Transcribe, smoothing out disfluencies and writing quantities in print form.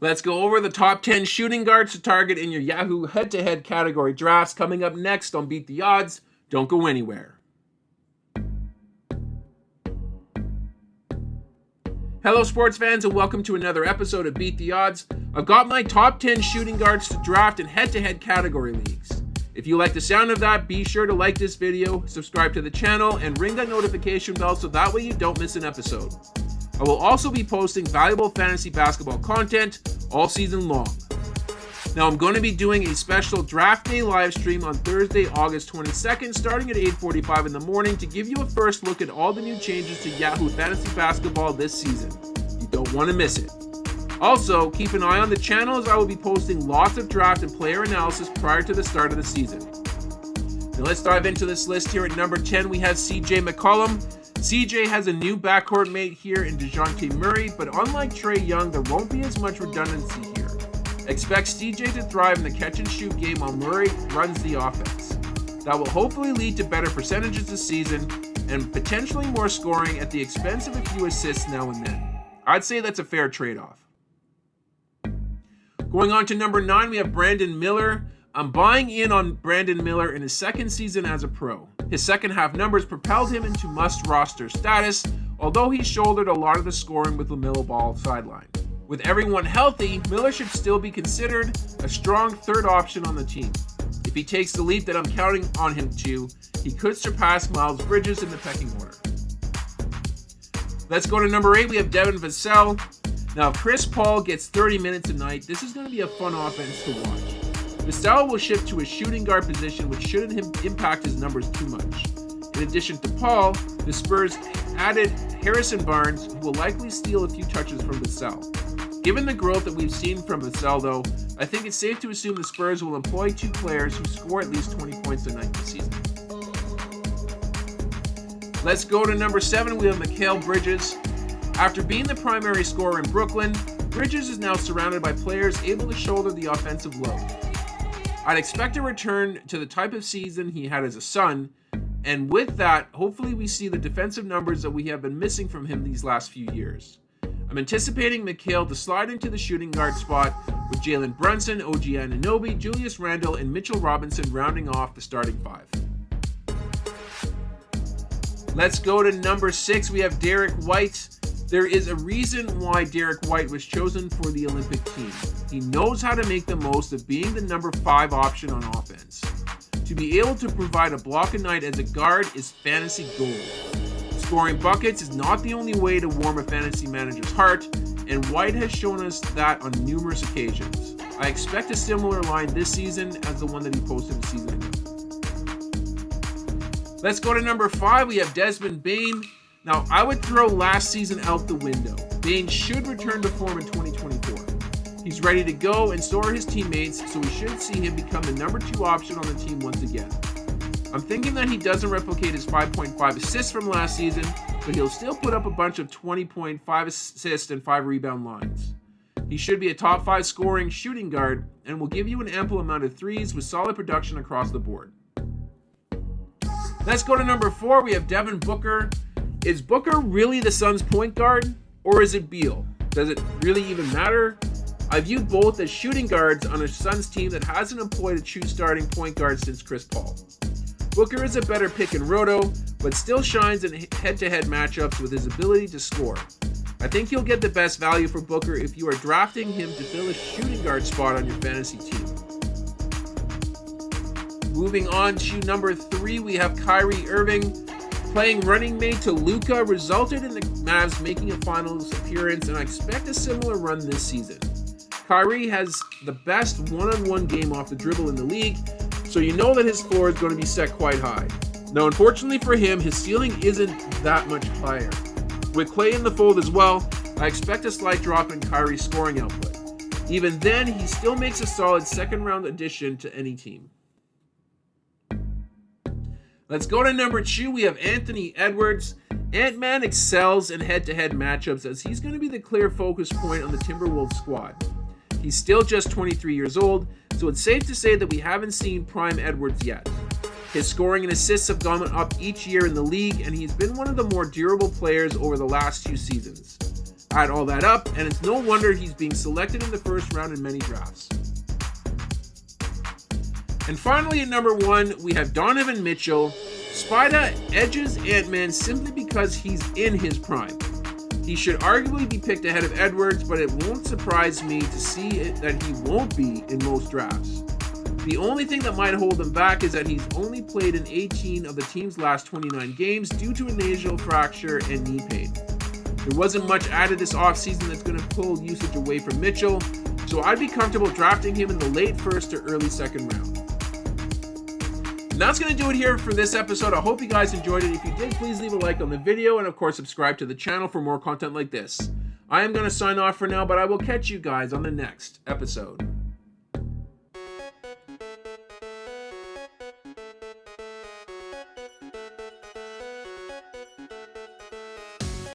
Let's go over the top 10 shooting guards to target in your Yahoo head-to-head category drafts coming up next on Beat the Odds. Don't go anywhere. Hello sports fans and welcome to another episode of Beat the Odds. I've got my top 10 shooting guards to draft in head-to-head category leagues. If you like the sound of that, be sure to like this video, subscribe to the channel, and ring that notification bell so that way you don't miss an episode. I will also be posting valuable fantasy basketball content all season long. Now I'm going to be doing a special draft day live stream on Thursday, August 22nd, starting at 8:45 in the morning to give you a first look at all the new changes to Yahoo Fantasy Basketball this season. You don't want to miss it. Also, keep an eye on the channel as I will be posting lots of draft and player analysis prior to the start of the season. Now let's dive into this list here. At number 10, we have CJ McCollum. CJ has a new backcourt mate here in DeJounte Murray, but unlike Trae Young, there won't be as much redundancy here. Expect CJ to thrive in the catch-and-shoot game while Murray runs the offense. That will hopefully lead to better percentages this season and potentially more scoring at the expense of a few assists now and then. I'd say that's a fair trade-off. Going on to number 9, we have Brandon Miller. I'm buying in on Brandon Miller in his second season as a pro. His second half numbers propelled him into must-roster status, although he shouldered a lot of the scoring with LaMelo Ball sidelined. With everyone healthy, Miller should still be considered a strong third option on the team. If he takes the leap that I'm counting on him to, he could surpass Miles Bridges in the pecking order. Let's go to number 8. We have Devin Vassell. Now, if Chris Paul gets 30 minutes a night, this is going to be a fun offense to watch. Vassell will shift to a shooting guard position, which shouldn't impact his numbers too much. In addition to Paul, the Spurs added Harrison Barnes, who will likely steal a few touches from Vassell. Given the growth that we've seen from Vassell, though, I think it's safe to assume the Spurs will employ two players who score at least 20 points a night this season. Let's go to number 7. We have Mikal Bridges. After being the primary scorer in Brooklyn, Bridges is now surrounded by players able to shoulder the offensive load. I'd expect a return to the type of season he had as a Sun, and with that, hopefully we see the defensive numbers that we have been missing from him these last few years. I'm anticipating Mikal to slide into the shooting guard spot with Jalen Brunson, OG Anunoby, Julius Randle, and Mitchell Robinson rounding off the starting five. Let's go to number 6. We have Derek White. There is a reason why Derek White was chosen for the Olympic team. He knows how to make the most of being the number 5 option on offense. To be able to provide a block a night as a guard is fantasy gold. Scoring buckets is not the only way to warm a fantasy manager's heart, and White has shown us that on numerous occasions. I expect a similar line this season as the one that he posted a season ago. Let's go to number 5. We have Desmond Bane. Now, I would throw last season out the window. Bane should return to form in 2024. He's ready to go, and so are his teammates, so we should see him become the number 2 option on the team once again. I'm thinking that he doesn't replicate his 5.5 assists from last season, but he'll still put up a bunch of 20.5 assists and 5 rebound lines. He should be a top 5 scoring shooting guard, and will give you an ample amount of threes with solid production across the board. Let's go to number 4. We have Devin Booker. Is Booker really the Suns' point guard, or is it Beal? Does it really even matter? I view both as shooting guards on a Suns team that hasn't employed a true starting point guard since Chris Paul. Booker is a better pick in roto, but still shines in head-to-head matchups with his ability to score. I think you'll get the best value for Booker if you are drafting him to fill a shooting guard spot on your fantasy team. Moving on to number 3, we have Kyrie Irving. Playing running mate to Luka resulted in the Mavs making a finals appearance, and I expect a similar run this season. Kyrie has the best one-on-one game off the dribble in the league, so you know that his floor is going to be set quite high. Now, unfortunately for him, his ceiling isn't that much higher. With Klay in the fold as well, I expect a slight drop in Kyrie's scoring output. Even then, he still makes a solid second-round addition to any team. Let's go to number 2. We have Anthony Edwards. Ant-Man excels in head-to-head matchups as he's going to be the clear focus point on the Timberwolves squad. He's still just 23 years old, so it's safe to say that we haven't seen prime Edwards yet. His scoring and assists have gone up each year in the league, and he's been one of the more durable players over the last 2 seasons. Add all that up, and it's no wonder he's being selected in the first round in many drafts. And finally, at number 1, we have Donovan Mitchell. Spider edges Ant-Man simply because he's in his prime. He should arguably be picked ahead of Edwards, but it won't surprise me to see that he won't be in most drafts. The only thing that might hold him back is that he's only played in 18 of the team's last 29 games due to a nasal fracture and knee pain. There wasn't much added this offseason that's going to pull usage away from Mitchell, so I'd be comfortable drafting him in the late first or early second round. And that's going to do it here for this episode. I hope you guys enjoyed it. If you did, please leave a like on the video and of course subscribe to the channel for more content like this. I am going to sign off for now, but I will catch you guys on the next episode.